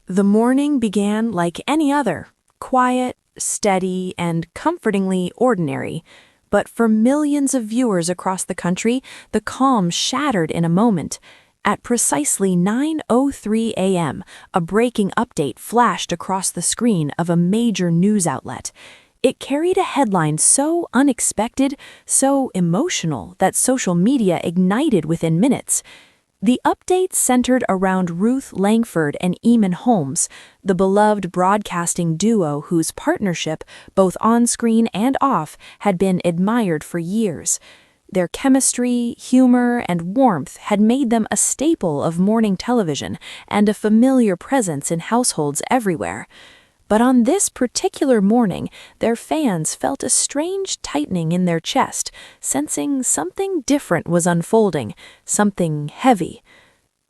The morning began like any other, quiet, steady, and comfortingly ordinary. But for millions of viewers across the country, the calm shattered in a moment. At precisely 9:03 a.m., a breaking update flashed across the screen of a major news outlet. It carried a headline so unexpected, so emotional, that social media ignited within minutes. The update centered around Ruth Langsford and Eamonn Holmes, the beloved broadcasting duo whose partnership, both on-screen and off, had been admired for years. Their chemistry, humor, and warmth had made them a staple of morning television and a familiar presence in households everywhere. But on this particular morning, their fans felt a strange tightening in their chest, sensing something different was unfolding, something heavy.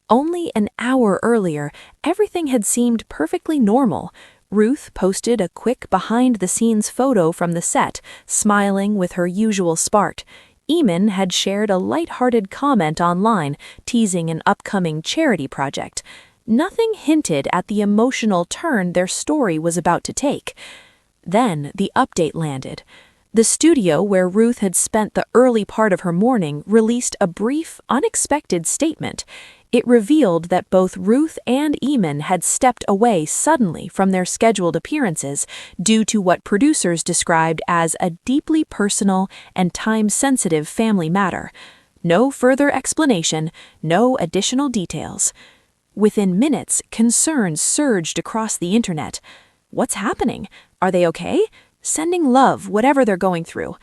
Only an hour earlier, everything had seemed perfectly normal. Ruth posted a quick behind-the-scenes photo from the set, smiling with her usual spark. Eamonn had shared a light-hearted comment online, teasing an upcoming charity project. Nothing hinted at the emotional turn their story was about to take. Then the update landed. The studio where Ruth had spent the early part of her morning released a brief, unexpected statement. It revealed that both Ruth and Eamonn had stepped away suddenly from their scheduled appearances due to what producers described as a deeply personal and time-sensitive family matter. No further explanation, no additional details. Within minutes, concerns surged across the internet. What's happening? Are they okay? Sending love, whatever they're going through.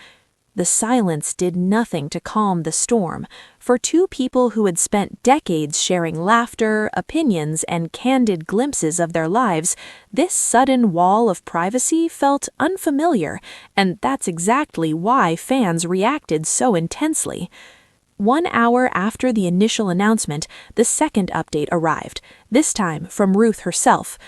The silence did nothing to calm the storm. For two people who had spent decades sharing laughter, opinions, and candid glimpses of their lives, this sudden wall of privacy felt unfamiliar, and that's exactly why fans reacted so intensely. 1 hour after the initial announcement, the second update arrived, this time from Ruth herself.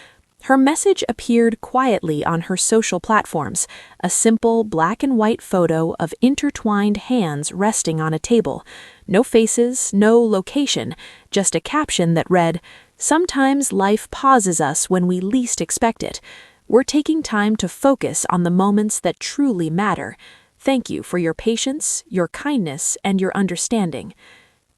Her message appeared quietly on her social platforms, a simple black-and-white photo of intertwined hands resting on a table. No faces, no location, just a caption that read, "Sometimes life pauses us when we least expect it. We're taking time to focus on the moments that truly matter. Thank you for your patience, your kindness, and your understanding."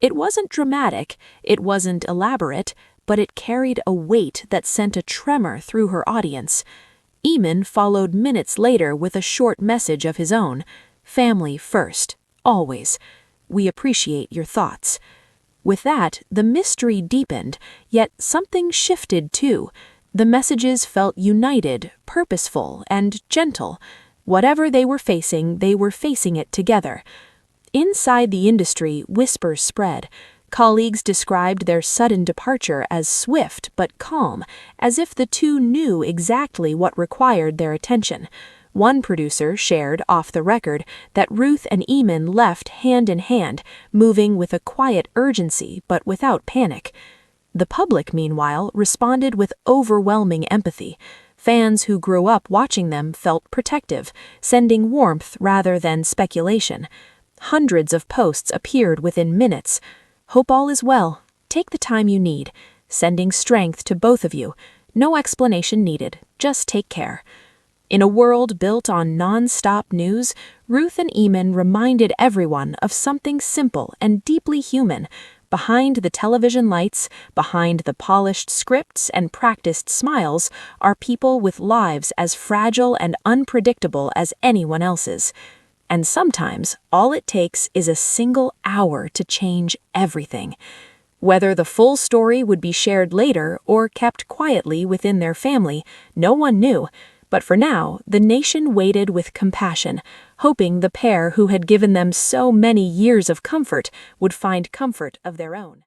It wasn't dramatic, it wasn't elaborate, but it carried a weight that sent a tremor through her audience. Eamonn followed minutes later with a short message of his own. "Family first, always. We appreciate your thoughts." With that, the mystery deepened, yet something shifted too. The messages felt united, purposeful, and gentle. Whatever they were facing it together. Inside the industry, whispers spread. Colleagues described their sudden departure as swift but calm, as if the two knew exactly what required their attention. One producer shared, off the record, that Ruth and Eamonn left hand in hand, moving with a quiet urgency but without panic. The public, meanwhile, responded with overwhelming empathy. Fans who grew up watching them felt protective, sending warmth rather than speculation. Hundreds of posts appeared within minutes. "Hope all is well. Take the time you need. Sending strength to both of you. No explanation needed. Just take care." In a world built on non-stop news, Ruth and Eamonn reminded everyone of something simple and deeply human. Behind the television lights, behind the polished scripts and practiced smiles, are people with lives as fragile and unpredictable as anyone else's. And sometimes, all it takes is a single hour to change everything. Whether the full story would be shared later or kept quietly within their family, no one knew. But for now, the nation waited with compassion, hoping the pair who had given them so many years of comfort would find comfort of their own.